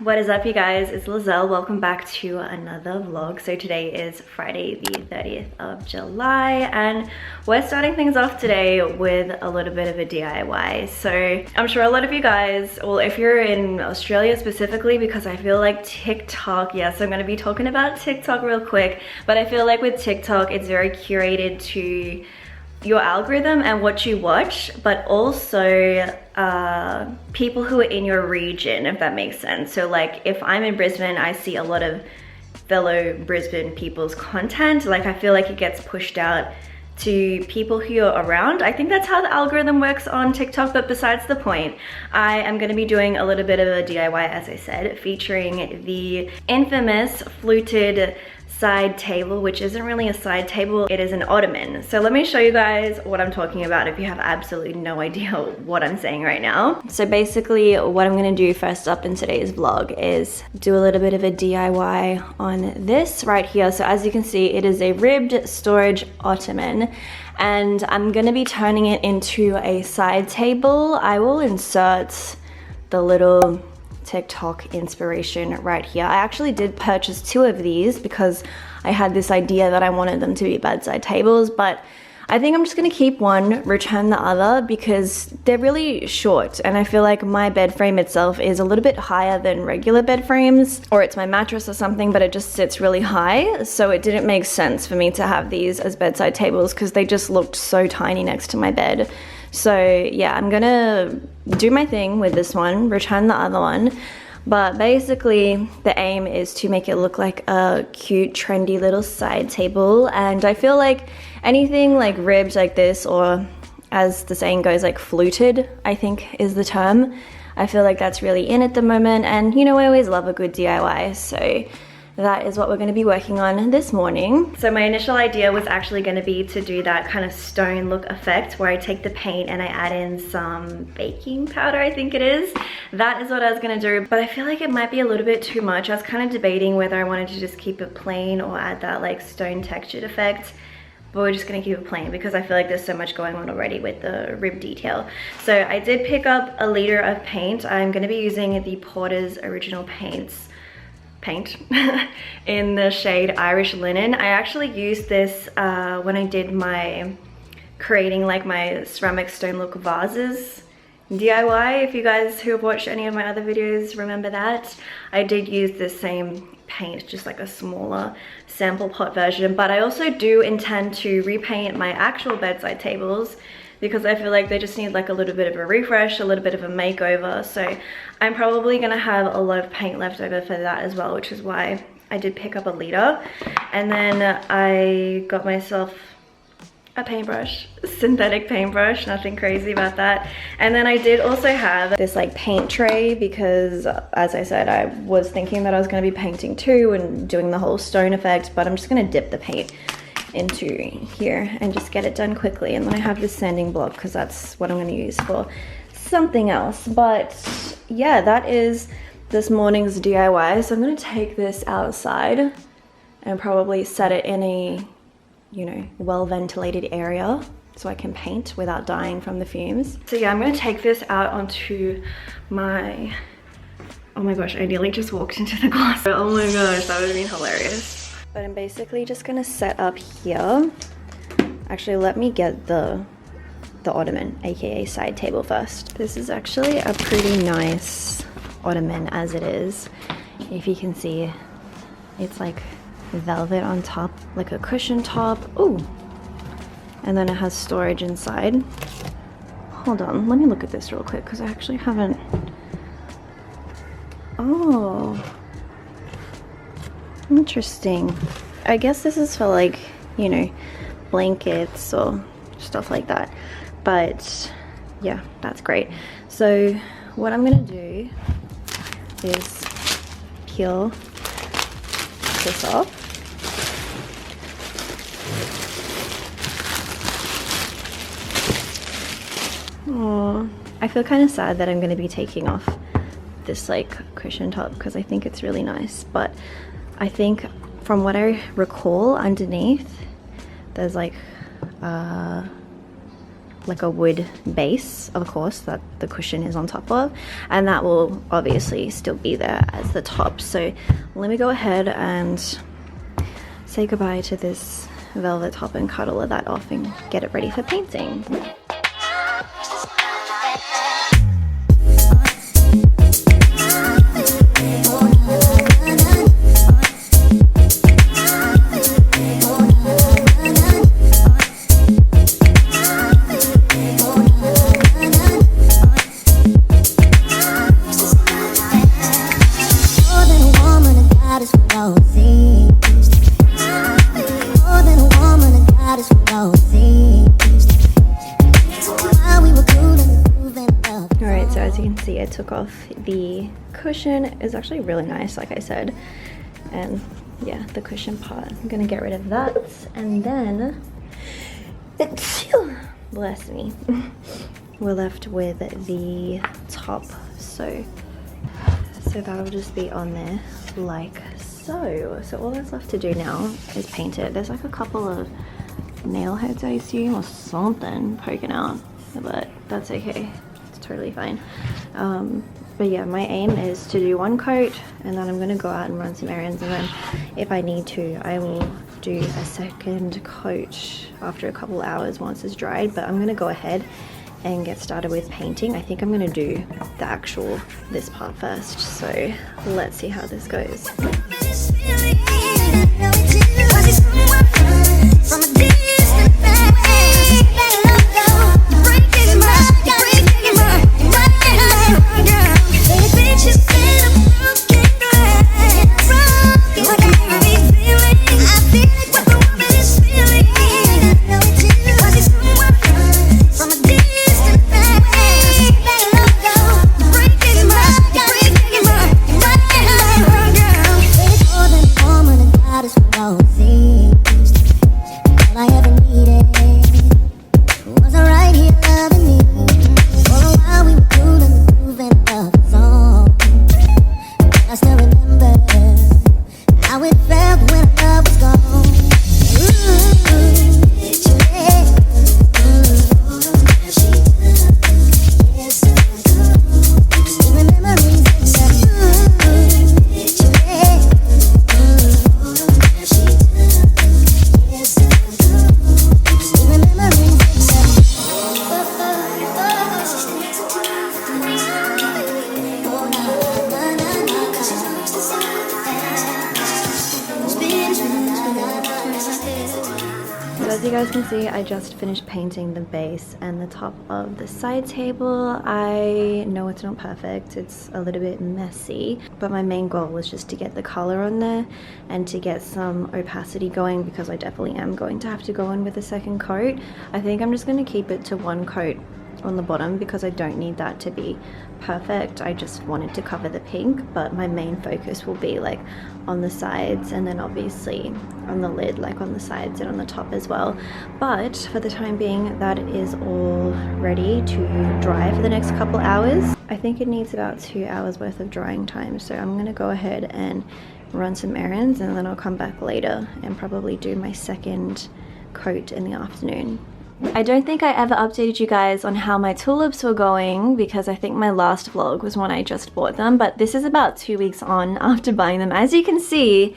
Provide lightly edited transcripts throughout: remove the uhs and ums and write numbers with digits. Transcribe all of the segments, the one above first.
What is up, you guys? It's Lizelle. Welcome back to another vlog. So today is Friday the 30th of July and we're starting things off today with a little bit of a DIY. So I'm sure a lot of you guys, well, if you're in Australia specifically, because I feel like TikTok, yes, I'm going to be talking about TikTok real quick, but I feel like with TikTok it's very curated to your algorithm and what you watch, but also people who are in your region, if that makes sense. So like if I'm in Brisbane, I see a lot of fellow Brisbane people's content. Like I feel like it gets pushed out to people who are around. I think that's how the algorithm works on TikTok, but besides the point, I am going to be doing a little bit of a DIY, as I said, featuring the infamous fluted side table, which isn't really a side table, it is an ottoman. So let me show you guys what I'm talking about if you have absolutely no idea what I'm saying right now. So basically what I'm gonna do first up in today's vlog is do a little bit of a DIY on this right here. So as you can see, it is a ribbed storage ottoman and I'm gonna be turning it into a side table. I will insert the little TikTok inspiration right here. I actually did purchase 2 of these because I had this idea that I wanted them to be bedside tables, but I think I'm just gonna keep one, return the other, because they're really short and I feel like my bed frame itself is a little bit higher than regular bed frames, or it's my mattress or something, but it just sits really high, so it didn't make sense for me to have these as bedside tables because they just looked so tiny next to my bed. So yeah, I'm gonna do my thing with this one, return the other one, but basically the aim is to make it look like a cute, trendy little side table. And I feel like anything like ribbed like this, or as the saying goes, like fluted, I think is the term. I feel like that's really in at the moment, and you know, I always love a good DIY, so that is what we're going to be working on this morning. So my initial idea was actually going to be to do that kind of stone look effect where I take the paint and I add in some baking powder, I think it is. That is what I was going to do, but I feel like it might be a little bit too much. I was kind of debating whether I wanted to just keep it plain or add that like stone textured effect, but we're just going to keep it plain because I feel like there's so much going on already with the rib detail. So I did pick up a liter of paint. I'm going to be using the Porter's Original paint in the shade Irish Linen. I actually used this when I did my creating like my ceramic stone look vases DIY. If you guys who have watched any of my other videos remember that, I did use this same paint, just like a smaller sample pot version. But I also do intend to repaint my actual bedside tables because I feel like they just need like a little bit of a refresh, a little bit of a makeover. So I'm probably gonna have a lot of paint left over for that as well, which is why I did pick up a liter. And then I got myself a paintbrush, synthetic paintbrush, nothing crazy about that. And then I did also have this like paint tray because, as I said, I was thinking that I was gonna be painting too and doing the whole stone effect, but I'm just gonna dip the paint into here and just get it done quickly. And then I have this sanding block because that's what I'm going to use for something else. But yeah, that is this morning's DIY. So I'm going to take this outside and probably set it in a, you know, well ventilated area so I can paint without dying from the fumes. So yeah, I'm going to take this out onto my, oh my gosh, I nearly just walked into the glass. Oh my gosh, that would have been hilarious. But I'm basically just gonna set up here. Actually, let me get the ottoman, aka side table, first. This is actually a pretty nice ottoman as it is. If you can see, it's like velvet on top, like a cushion top. Ooh, and then it has storage inside. Hold on, let me look at this real quick because I actually haven't. Oh, interesting. I guess this is for like, you know, blankets or stuff like that. But yeah, that's great. So what I'm gonna do is peel this off. Oh, I feel kind of sad that I'm gonna be taking off this like cushion top because I think it's really nice, but I think from what I recall underneath there's like like a wood base, of course, that the cushion is on top of, and that will obviously still be there as the top. So let me go ahead and say goodbye to this velvet top and cut all of that off and get it ready for painting. Alright, so as you can see, I took off the cushion. It's actually really nice, like I said. And yeah, the cushion part, I'm gonna get rid of that. And then, bless me, we're left with the top. So that'll just be on there like so. So all that's left to do now is paint it. There's like a couple of nail heads, I assume, or something poking out, but that's okay. It's totally fine. But yeah, my aim is to do one coat, and then I'm gonna go out and run some errands, and then if I need to, I will do a second coat after a couple hours once it's dried. But I'm gonna go ahead and get started with painting. I think I'm gonna do this part first. So let's see how this goes. As you guys can see, I just finished painting the base and the top of the side table. I know it's not perfect, it's a little bit messy, but my main goal was just to get the color on there and to get some opacity going, because I definitely am going to have to go in with a second coat. I think I'm just going to keep it to one coat on the bottom because I don't need that to be perfect. I just wanted to cover the pink, but my main focus will be like on the sides, and then obviously on the lid, like on the sides and on the top as well. But for the time being, that is all ready to dry for the next couple hours. I think it needs about 2 hours worth of drying time, so I'm gonna go ahead and run some errands, and then I'll come back later and probably do my second coat in the afternoon. I don't think I ever updated you guys on how my tulips were going, because I think my last vlog was when I just bought them, but this is about 2 weeks on after buying them. As you can see,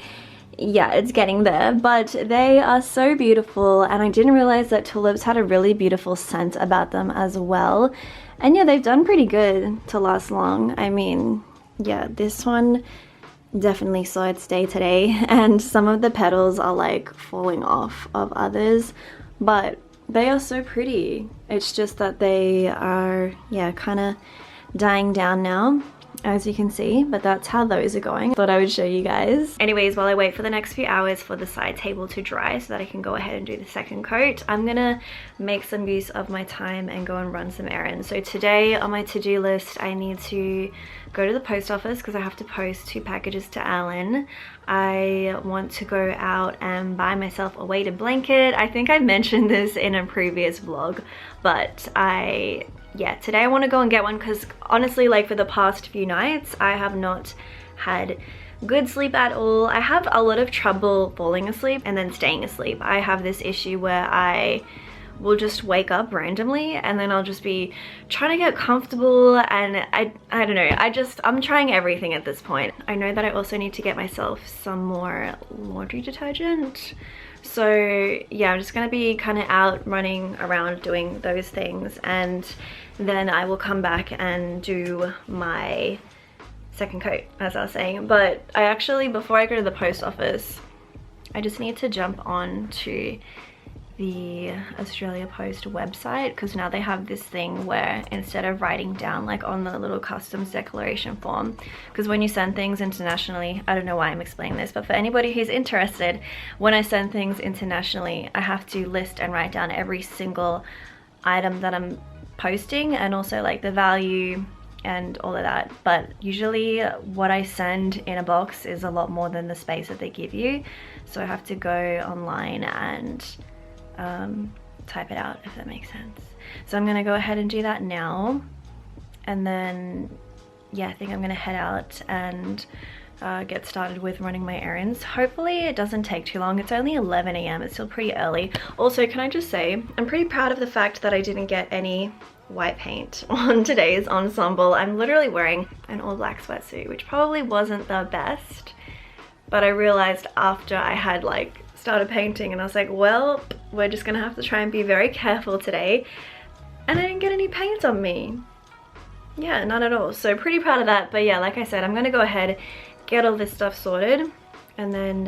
yeah, it's getting there, but they are so beautiful, and I didn't realize that tulips had a really beautiful scent about them as well. And yeah, they've done pretty good to last long. I mean, yeah, this one definitely saw its day today, and some of the petals are like falling off of others, but they are so pretty. It's just that they are, yeah, kind of dying down now, as you can see, but that's how those are going. Thought I would show you guys. Anyways, while I wait for the next few hours for the side table to dry so that I can go ahead and do the second coat, I'm gonna make some use of my time and go and run some errands. So today on my to-do list, I need to go to the post office because I have to post 2 packages to Alan. I want to go out and buy myself a weighted blanket. I think I mentioned this in a previous vlog, but today I want to go and get one because honestly, like for the past few nights, I have not had good sleep at all. I have a lot of trouble falling asleep and then staying asleep. I have this issue where I will just wake up randomly, and then I'll just be trying to get comfortable, and I don't know, I'm trying everything at this point. I know that I also need to get myself some more laundry detergent. So yeah, I'm just gonna be kind of out running around doing those things, and then I will come back and do my second coat, as I was saying. But I actually, before I go to the post office, I just need to jump on to the Australia Post website, because now they have this thing where instead of writing down like on the little customs declaration form, because when you send things internationally, I don't know why I'm explaining this, but for anybody who's interested, when I send things internationally, I have to list and write down every single item that I'm posting, and also like the value and all of that. But usually what I send in a box is a lot more than the space that they give you, so I have to go online and type it out, if that makes sense. So I'm gonna go ahead and do that now, and then yeah, I think I'm gonna head out and get started with running my errands. Hopefully it doesn't take too long. It's only 11 AM, it's still pretty early. Also, can I just say, I'm pretty proud of the fact that I didn't get any white paint on today's ensemble. I'm literally wearing an all black sweatsuit, which probably wasn't the best, but I realized after I had like started painting, and I was like, well, we're just gonna have to try and be very careful today, and I didn't get any paint on me. Yeah, none at all. So pretty proud of that. But yeah, like I said, I'm gonna go ahead, get all this stuff sorted, and then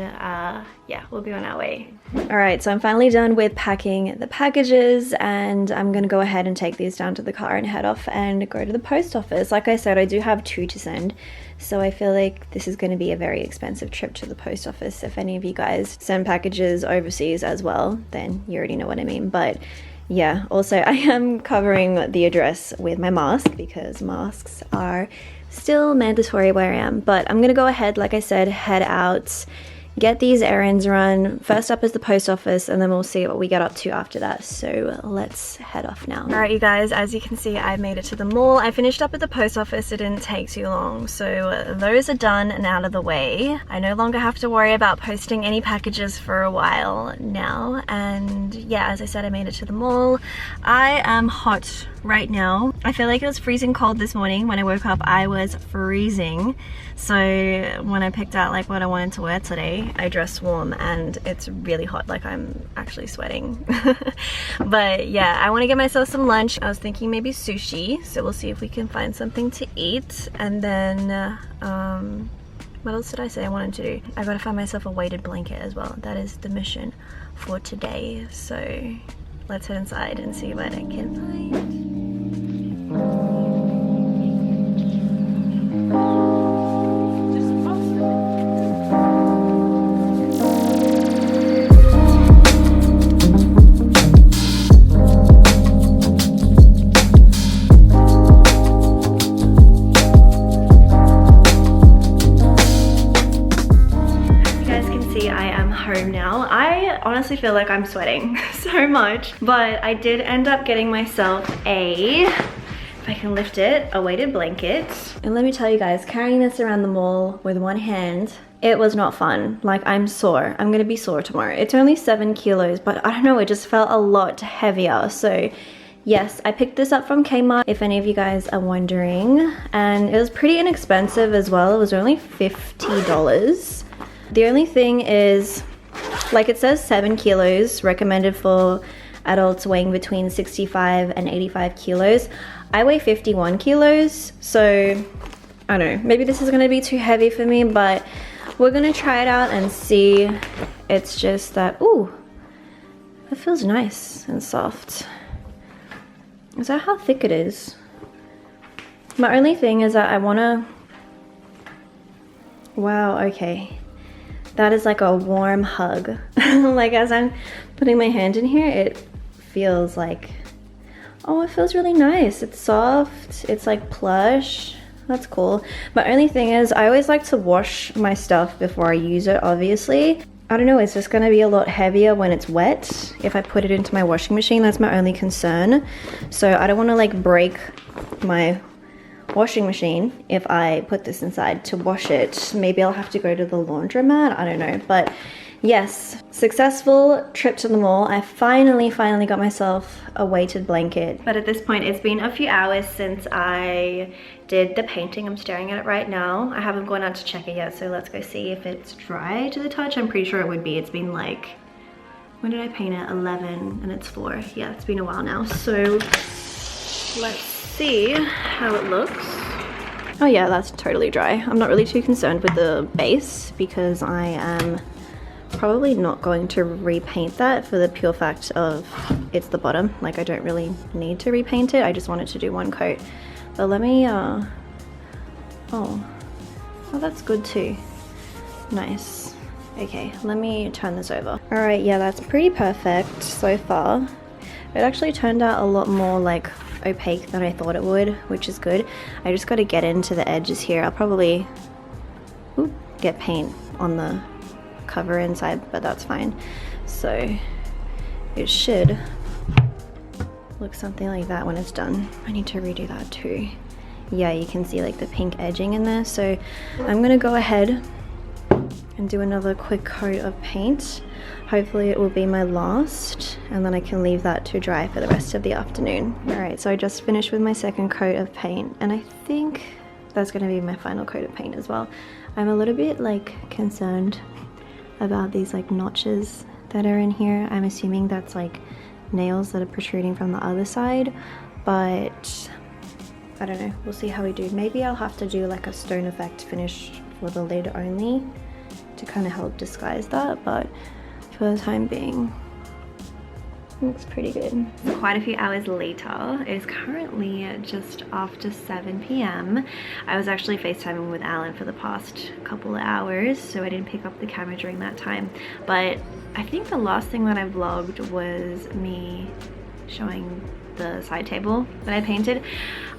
yeah, we'll be on our way. All right, so I'm finally done with packing the packages, and I'm gonna go ahead and take these down to the car and head off and go to the post office. Like I said, I do have 2 to send, so I feel like this is going to be a very expensive trip to the post office. If any of you guys send packages overseas as well, then you already know what I mean. But yeah, also I am covering the address with my mask, because masks are still mandatory where I am. But I'm gonna go ahead, like I said, head out, get these errands run. First up is the post office, and then we'll see what we get up to after that. So let's head off now. All right, you guys, as you can see, I made it to the mall. I finished up at the post office. It didn't take too long. So those are done and out of the way. I no longer have to worry about posting any packages for a while now. And yeah, as I said, I made it to the mall. I am hot right now. I feel like it was freezing cold this morning. When I woke up, I was freezing. So when I picked out like what I wanted to wear today, I dressed warm, and it's really hot. Like, I'm actually sweating. But yeah, I want to get myself some lunch. I was thinking maybe sushi, so we'll see if we can find something to eat. And then what else did I say I wanted to do? I gotta find myself a weighted blanket as well. That is the mission for today. So let's head inside and see what I can find. Honestly feel like I'm sweating so much, but I did end up getting myself if I can lift it, a weighted blanket. And let me tell you guys, carrying this around the mall with one hand, it was not fun. Like, I'm sore. I'm gonna be sore tomorrow. It's only 7 kilos, but I don't know, it just felt a lot heavier. So yes, I picked this up from Kmart, if any of you guys are wondering, and it was pretty inexpensive as well. It was only $50. The only thing is, like, it says 7 kilos, recommended for adults weighing between 65 and 85 kilos. I weigh 51 kilos, so I don't know, maybe this is gonna be too heavy for me, but we're gonna try it out and see. It's just that, ooh, it feels nice and soft. Is that how thick it is? My only thing is that I wanna, wow, okay. That is like a warm hug. Like, as I'm putting my hand in here, it feels like, oh, it feels really nice. It's soft, it's like plush. That's cool. My only thing is, I always like to wash my stuff before I use it, obviously. I don't know, it's just gonna be a lot heavier when it's wet. If I put it into my washing machine, that's my only concern. So I don't wanna like break my washing machine if I put this inside to wash it. Maybe I'll have to go to the laundromat, I don't know. But yes, successful trip to the mall. I finally got myself a weighted blanket. But at this point, it's been a few hours since I did the painting. I'm staring at it right now. I haven't gone out to check it yet, so let's go see if it's dry to the touch. I'm pretty sure it would be. It's been like, when did I paint it? 11 and it's 4. Yeah, it's been a while now. So let's see how it looks. Oh yeah, that's totally dry. I'm not really too concerned with the base because I am probably not going to repaint that for the pure fact of it's the bottom. Like, I don't really need to repaint it. I just wanted to do one coat. But let me, oh, that's good too. Nice. Okay, let me turn this over. All right, yeah, that's pretty perfect so far. It actually turned out a lot more like opaque than I thought it would, which is good. I just got to get into the edges here. I'll probably get paint on the cover inside, but that's fine. So it should look something like that when it's done. I need to redo that too. Yeah, you can see like the pink edging in there. So I'm gonna go ahead and do another quick coat of paint. Hopefully it will be my last, and then I can leave that to dry for the rest of the afternoon. All right, so I just finished with my second coat of paint, and I think that's gonna be my final coat of paint as well. I'm a little bit like concerned about these like notches that are in here. I'm assuming that's like nails that are protruding from the other side, but I don't know, we'll see how we do. Maybe I'll have to do like a stone effect finish for the lid only to kind of help disguise that, but for the time being, looks pretty good. Quite a few hours later, it is currently just after 7 p.m. I was actually FaceTiming with Alan for the past couple of hours, so I didn't pick up the camera during that time. But I think the last thing that I vlogged was me showing the side table that I painted.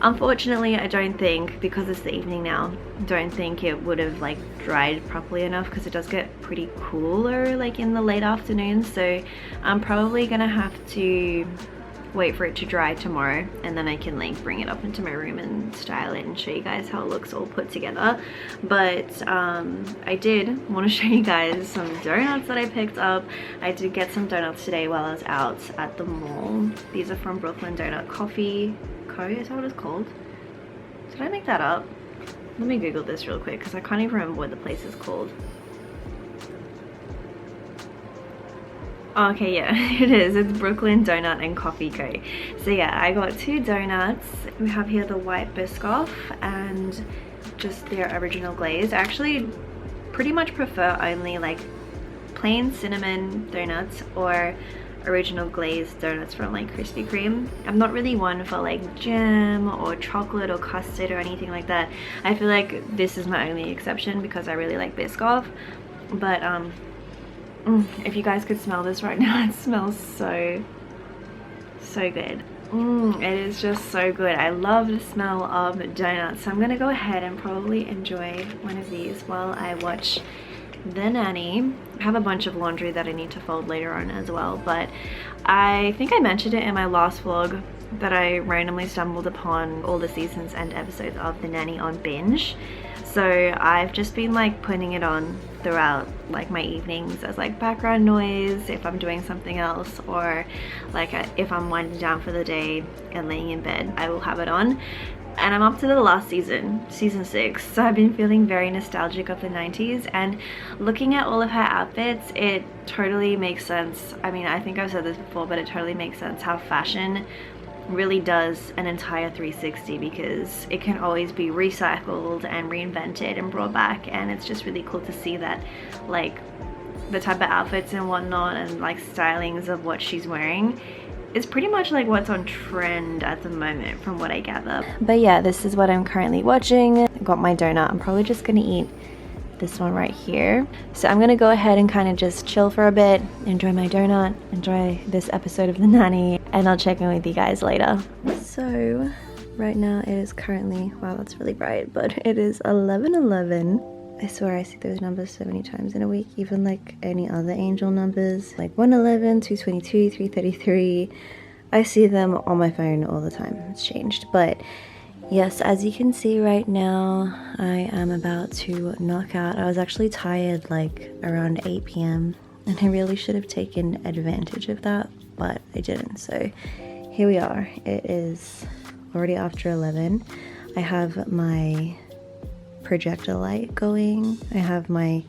Unfortunately, I don't think, because it's the evening now, don't think it would have like dried properly enough, because it does get pretty cooler like in the late afternoon. So I'm probably gonna have to wait for it to dry tomorrow, and then I can like bring it up into my room and style it and show you guys how it looks all put together. But I did want to show you guys some donuts that I picked up. I did get some donuts today while I was out at the mall. These are from Brooklyn Donut Coffee Co. Is that what it's called? Did I make that up? Let me Google this real quick because I can't even remember what the place is called. Okay, yeah, it is. It's Brooklyn Donut and Coffee Co. So yeah, I got 2 donuts. We have here the white Biscoff and just their original glaze. I actually pretty much prefer only like plain cinnamon donuts or original glazed donuts from like Krispy Kreme. I'm not really one for like jam or chocolate or custard or anything like that. I feel like this is my only exception because I really like Biscoff. But if you guys could smell this right now, it smells so good. It is just so good. I love the smell of donuts. So I'm gonna go ahead and probably enjoy one of these while I watch The Nanny. I have a bunch of laundry that I need to fold later on as well, but I think I mentioned it in my last vlog that I randomly stumbled upon all the seasons and episodes of The Nanny on binge. So I've just been like putting it on throughout like my evenings as like background noise if I'm doing something else, or like if I'm winding down for the day and laying in bed, I will have it on. And I'm up to the last season, season 6, so I've been feeling very nostalgic of the 90s, and looking at all of her outfits, it totally makes sense. I mean, I think I've said this before, but it totally makes sense how fashion really does an entire 360, because it can always be recycled and reinvented and brought back, and it's just really cool to see that like the type of outfits and whatnot and like stylings of what she's wearing is pretty much like what's on trend at the moment from what I gather. But yeah, this is what I'm currently watching. I got my donut. I'm probably just gonna eat this one right here. So I'm gonna go ahead and kind of just chill for a bit, enjoy my donut, enjoy this episode of The Nanny, and I'll check in with you guys later. So right now it is currently, wow, that's really bright, but it is 11:11. I swear I see those numbers so many times in a week, even like any other angel numbers, like 111, 222, 333. I see them on my phone all the time. It's changed, but Yes, as you can see right now, I am about to knock out. I was actually tired like around 8 p.m. and I really should have taken advantage of that, but I didn't. So here we are. It is already after 11. I have my projector light going. I have my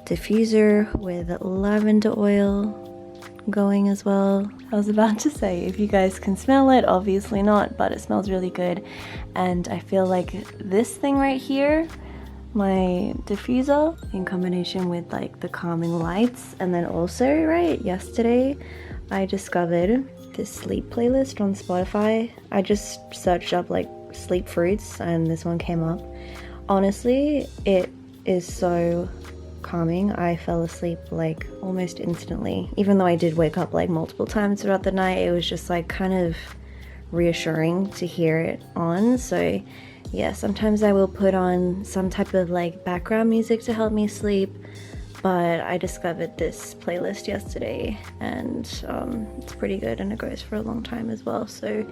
diffuser with lavender oil going as well. I was about to say, if you guys can smell it, obviously not, but it smells really good. And I feel like this thing right here, my diffuser, in combination with like the calming lights, and then also, right, yesterday I discovered this sleep playlist on Spotify. I just searched up like sleep fruits and this one came up. Honestly, it is so calming. I fell asleep like almost instantly. Even though I did wake up like multiple times throughout the night, it was just like kind of reassuring to hear it on. So yeah, sometimes I will put on some type of like background music to help me sleep, but I discovered this playlist yesterday and it's pretty good and it goes for a long time as well, so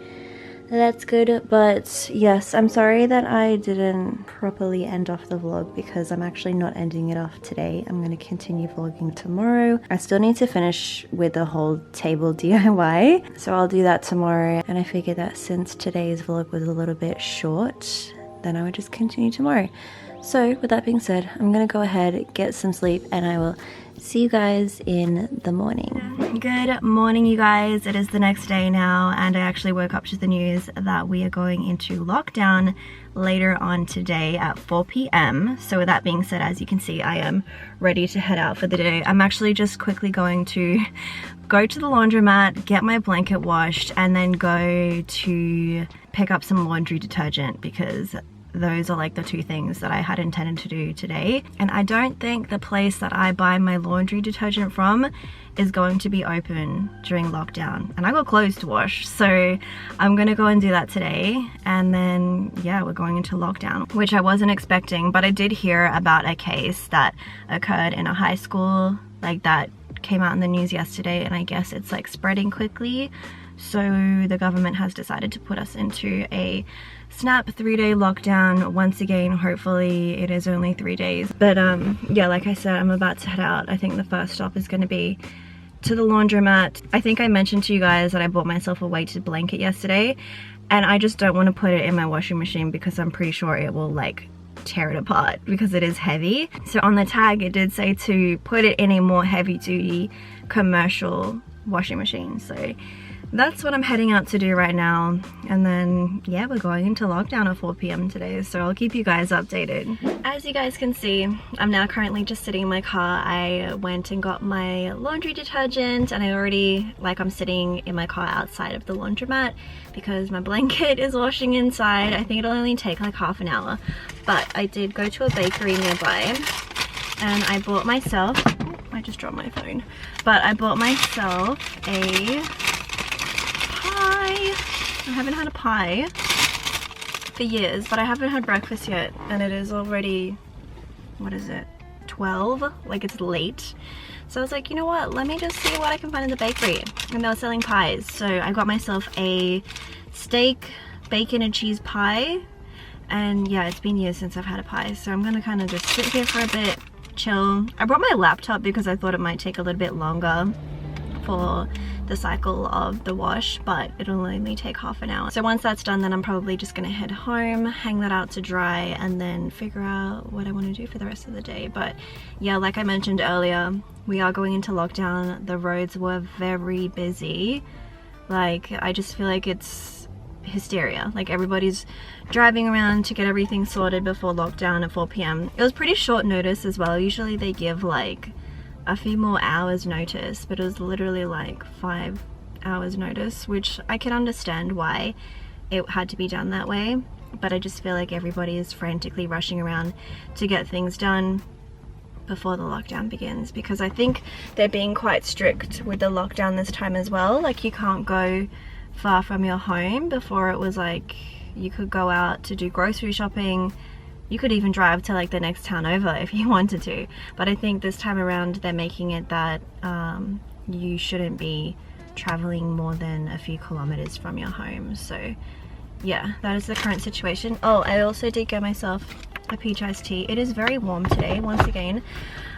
that's good. But yes, I'm sorry that I didn't properly end off the vlog because I'm actually not ending it off today. I'm going to continue vlogging tomorrow. I still need to finish with the whole table DIY, so I'll do that tomorrow. And I figured that since today's vlog was a little bit short, then I would just continue tomorrow. So with that being said, I'm going to go ahead, get some sleep, and I will see you guys in the morning. Good morning, you guys. It is the next day now, and I actually woke up to the news that we are going into lockdown later on today at 4 p.m. So with that being said, as you can see, I am ready to head out for the day. I'm actually just quickly going to go to the laundromat, get my blanket washed, and then go to pick up some laundry detergent because those are like the two things that I had intended to do today. And I don't think the place that I buy my laundry detergent from is going to be open during lockdown, and I got clothes to wash, so I'm gonna go and do that today. And then yeah, we're going into lockdown, which I wasn't expecting, but I did hear about a case that occurred in a high school, like that came out in the news yesterday, and I guess it's like spreading quickly. So the government has decided to put us into a snap 3-day lockdown once again. Hopefully it is only 3 days, but yeah, like I said, I'm about to head out. I think the first stop is going to be to the laundromat. I think I mentioned to you guys that I bought myself a weighted blanket yesterday, and I just don't want to put it in my washing machine because I'm pretty sure it will like tear it apart because it is heavy. So on the tag it did say to put it in a more heavy-duty commercial washing machine. So that's what I'm heading out to do right now. And then yeah, we're going into lockdown at 4 p.m. today, so I'll keep you guys updated. As you guys can see, I'm now currently just sitting in my car. I went and got my laundry detergent, and I already, like, I'm sitting in my car outside of the laundromat because my blanket is washing inside. I think it'll only take like half an hour, but I did go to a bakery nearby and I bought myself, I just dropped my phone, but I bought myself a pie. I haven't had a pie for years, but I haven't had breakfast yet, and it is already, what is it, 12? Like, it's late. So I was like, you know what, let me just see what I can find in the bakery. And they were selling pies, so I got myself a steak, bacon and cheese pie. And yeah, it's been years since I've had a pie, so I'm gonna kind of just sit here for a bit, chill. I brought my laptop because I thought it might take a little bit longer for the cycle of the wash, but it'll only take half an hour. So once that's done, then I'm probably just gonna head home, hang that out to dry, and then figure out what I want to do for the rest of the day. But yeah, like I mentioned earlier, we are going into lockdown. The roads were very busy. Like, I just feel like it's hysteria. Like, everybody's driving around to get everything sorted before lockdown at 4 p.m. It was pretty short notice as well. Usually they give like a few more hours notice, but it was literally like 5 hours notice, which I can understand why it had to be done that way, but I just feel like everybody is frantically rushing around to get things done before the lockdown begins, because I think they're being quite strict with the lockdown this time as well. Like, you can't go far from your home. Before, it was like you could go out to do grocery shopping. You could even drive to like the next town over if you wanted to, but I think this time around they're making it that you shouldn't be traveling more than a few kilometers from your home. So yeah, that is the current situation. Oh, I also did get myself a peach iced tea. It is very warm today. Once again,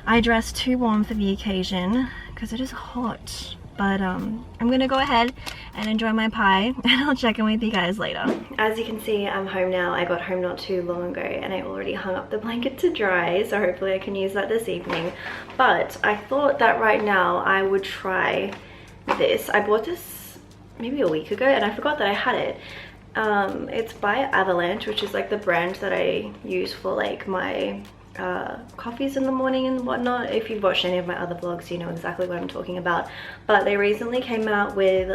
I dressed too warm for the occasion because it is hot. But I'm gonna go ahead and enjoy my pie, and I'll check in with you guys later. As you can see, I'm home now. I got home not too long ago and I already hung up the blanket to dry, so hopefully I can use that this evening. But I thought that right now I would try this. I bought this maybe a week ago and I forgot that I had it. It's by Avalanche, which is like the brand that I use for like my coffees in the morning and whatnot. If you've watched any of my other vlogs, you know exactly what I'm talking about. But they recently came out with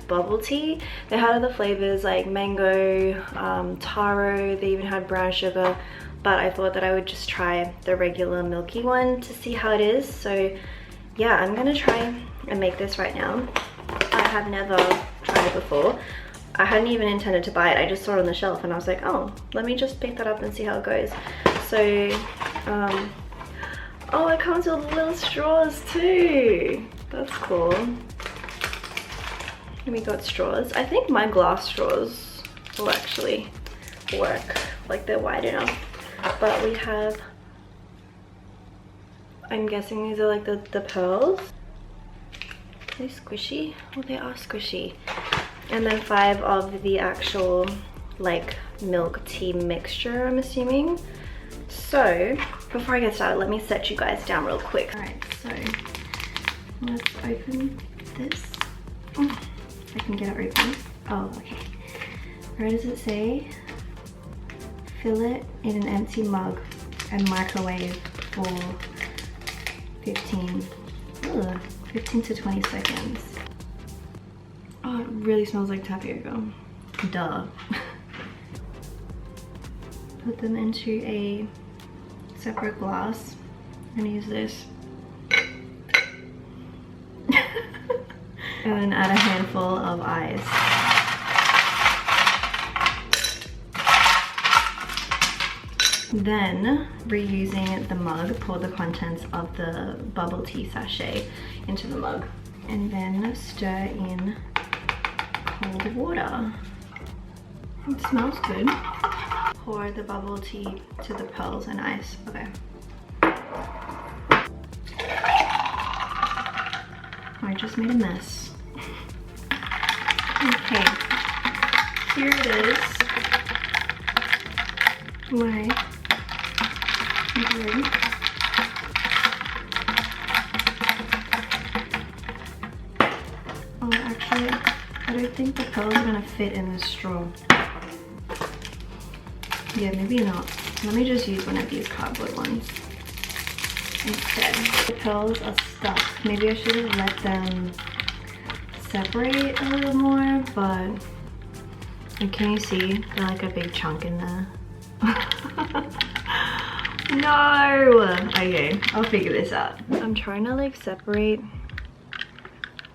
bubble tea. They had other flavors like mango, taro, they even had brown sugar, but I thought that I would just try the regular milky one to see how it is. So yeah, I'm gonna try and make this right now. I have never tried it before. I hadn't even intended to buy it. I just saw it on the shelf and I was like, oh, let me just pick that up and see how it goes. So, oh, it comes with little straws too. That's cool. We got straws. I think my glass straws will actually work, like they're wide enough. But we have, I'm guessing these are like the pearls. Are they squishy? Oh, they are squishy. And then 5 of the actual like milk tea mixture, I'm assuming. So before I get started, let me set you guys down real quick. All right, so let's open this. Oh, I can get it open. Oh, okay. Where does it say? Fill it in an empty mug and microwave for 15 to 20 seconds. Oh, it really smells like tapioca. Duh. Put them into a separate glass and use this. And then add a handful of ice. Then, reusing the mug, pour the contents of the bubble tea sachet into the mug. And then stir in cold water. It smells good. Pour the bubble tea to the pearls and ice. Okay. I just made a mess. Okay. Here it is. My drink. Oh, actually, I don't think the pearls are gonna fit in this straw. Yeah, maybe not. Let me just use one of these cardboard ones instead. The pearls are stuck. Maybe I should have let them separate a little more, but can you see? They're like a big chunk in there. No! Okay, I'll figure this out. I'm trying to like separate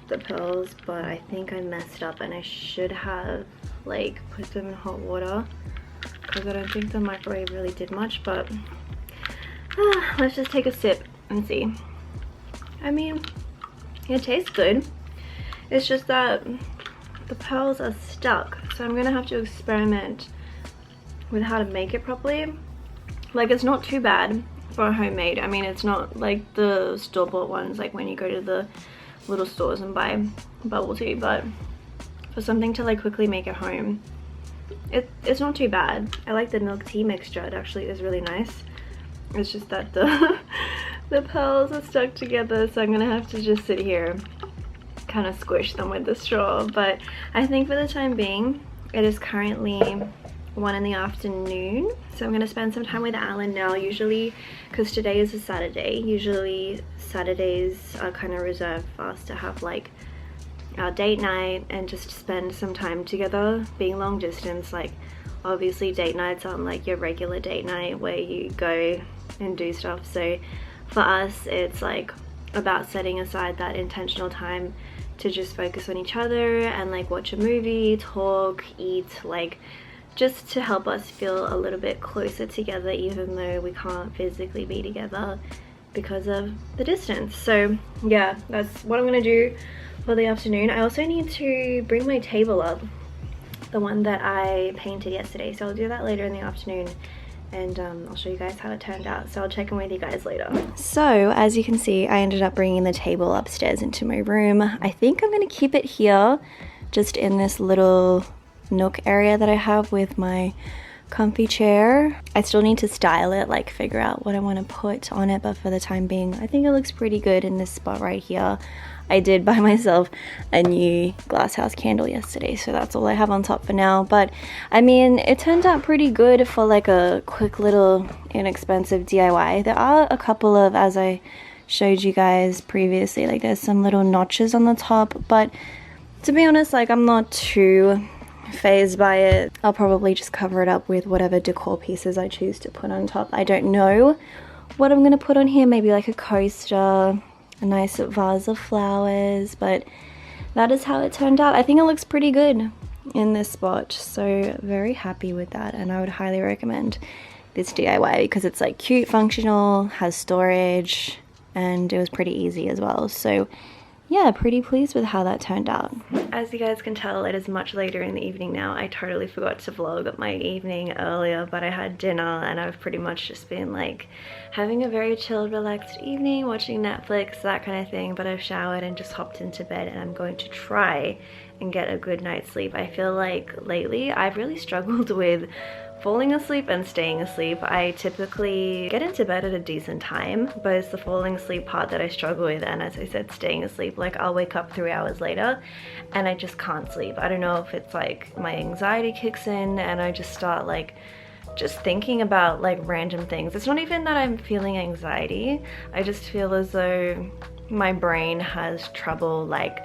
the pearls, but I think I messed up and I should have like put them in hot water because I don't think the microwave really did much, but let's just take a sip and see. I mean, it tastes good. It's just that the pearls are stuck, so I'm gonna have to experiment with how to make it properly. Like, it's not too bad for a homemade. I mean, it's not like the store-bought ones, like when you go to the little stores and buy bubble tea, but for something to like quickly make at home, it's not too bad. I like the milk tea mixture. It actually is really nice. It's just that the the pearls are stuck together, so I'm gonna have to just sit here, kind of squish them with the straw. But I think for the time being, it is currently 1 in the afternoon, so I'm gonna spend some time with Alan now. Usually, because today is a Saturday, usually Saturdays are kind of reserved for us to have like our date night and just spend some time together. Being long distance, like obviously date nights aren't like your regular date night where you go and do stuff. So for us, it's like about setting aside that intentional time to just focus on each other and like watch a movie, talk, eat, like just to help us feel a little bit closer together, even though we can't physically be together because of the distance. So yeah, that's what I'm gonna do for the afternoon. I also need to bring my table up. the one that I painted yesterday. So I'll do that later in the afternoon, and I'll show you guys how it turned out. So I'll check in with you guys later. So as you can see, I ended up bringing the table upstairs into my room. I think I'm gonna keep it here, just in this little nook area that I have with my comfy chair. I still need to style it, like figure out what I want to put on it, but for the time being, I think it looks pretty good in this spot right here. I did buy myself a new glasshouse candle yesterday, so that's all I have on top for now. But I mean, it turned out pretty good for like a quick little inexpensive DIY. There are a couple of, as I showed you guys previously, like there's some little notches on the top, but to be honest, like I'm not too phased by it. I'll probably just cover it up with whatever decor pieces I choose to put on top. I don't know what I'm gonna put on here, maybe like a coaster, a nice vase of flowers, but that is how it turned out. I think it looks pretty good in this spot, so very happy with that, and I would highly recommend this DIY because it's like cute, functional, has storage, and it was pretty easy as well. So yeah, pretty pleased with how that turned out. As you guys can tell, it is much later in the evening now. I totally forgot to vlog my evening earlier, but I had dinner and I've pretty much just been like having a very chilled, relaxed evening, watching Netflix, that kind of thing. But I've showered and just hopped into bed, and I'm going to try and get a good night's sleep. I feel like lately I've really struggled with falling asleep and staying asleep. I typically get into bed at a decent time, but it's the falling asleep part that I struggle with, and as I said, staying asleep. Like I'll wake up 3 hours later and I just can't sleep. I don't know if it's like my anxiety kicks in and I just start like just thinking about like random things. It's not even that I'm feeling anxiety, I just feel as though my brain has trouble like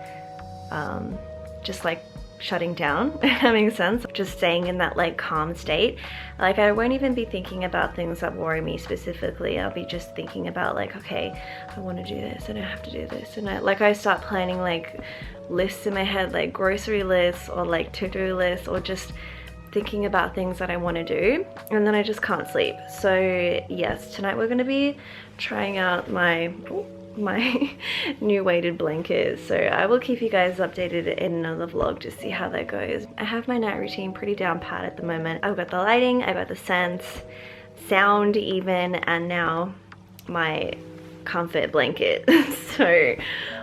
just like shutting down, if that makes sense. Just staying in that like calm state. Like I won't even be thinking about things that worry me specifically. I'll be just thinking about like, okay, I want to do this and I have to do this, and I start planning like lists in my head, like grocery lists or like to-do lists, or just thinking about things that I want to do, and then I just can't sleep. So yes, tonight we're going to be trying out my new weighted blanket, so I will keep you guys updated in another vlog to see how that goes. I have my night routine pretty down pat at the moment. I've got the lighting, I've got the scents, sound even, and now my comfort blanket. So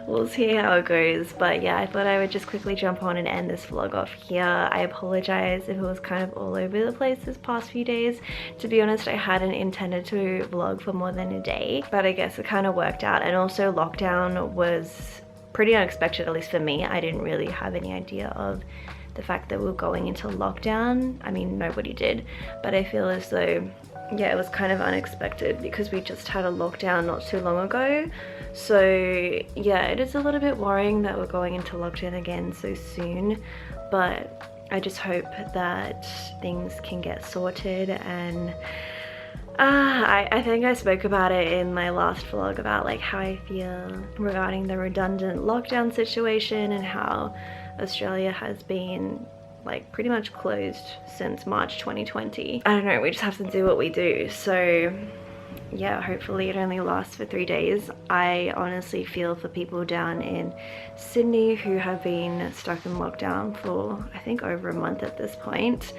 we'll see how it goes. But yeah, I thought I would just quickly jump on and end this vlog off here. I apologize if it was kind of all over the place this past few days. To be honest, I hadn't intended to vlog for more than a day, but I guess it kind of worked out. And also lockdown was pretty unexpected, at least for me. I didn't really have any idea of the fact that we were going into lockdown. I mean, nobody did, but I feel as though, yeah, it was kind of unexpected because we just had a lockdown not too long ago. So yeah, it is a little bit worrying that we're going into lockdown again so soon, but I just hope that things can get sorted. And I think I spoke about it in my last vlog about like how I feel regarding the redundant lockdown situation and how Australia has been like pretty much closed since March 2020. I don't know, we just have to do what we do. So yeah, hopefully it only lasts for 3 days. I honestly feel for people down in Sydney who have been stuck in lockdown for I think over a month at this point,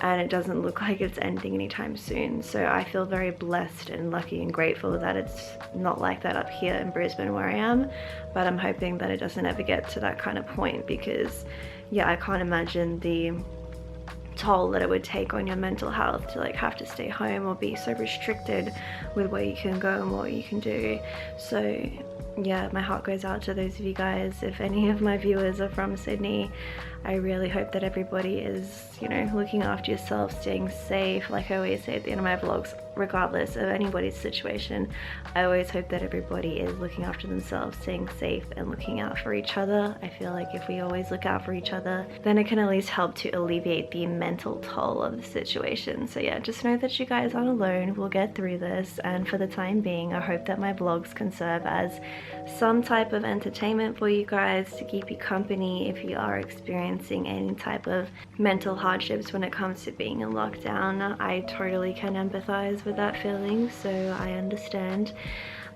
and it doesn't look like it's ending anytime soon. So I feel very blessed and lucky and grateful that it's not like that up here in Brisbane where I am, but I'm hoping that it doesn't ever get to that kind of point, because yeah, I can't imagine the toll that it would take on your mental health to like have to stay home or be so restricted with where you can go and what you can do. So yeah, my heart goes out to those of you guys. If any of my viewers are from Sydney, I really hope that everybody is, you know, looking after yourself, staying safe. Like I always say at the end of my vlogs, regardless of anybody's situation, I always hope that everybody is looking after themselves, staying safe and looking out for each other. I feel like if we always look out for each other, then it can at least help to alleviate the mental toll of the situation. So yeah, just know that you guys aren't alone. We'll get through this, and for the time being, I hope that my vlogs can serve as some type of entertainment for you guys, to keep you company if you are experiencing any type of mental hardships when it comes to being in lockdown. I totally can empathize with that feeling, so I understand.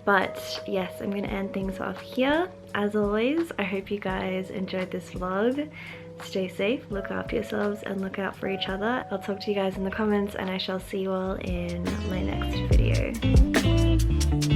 But yes, I'm gonna end things off here. As always, I hope you guys enjoyed this vlog. stay safe, look after yourselves, and look out for each other. I'll talk to you guys in the comments, and I shall see you all in my next video.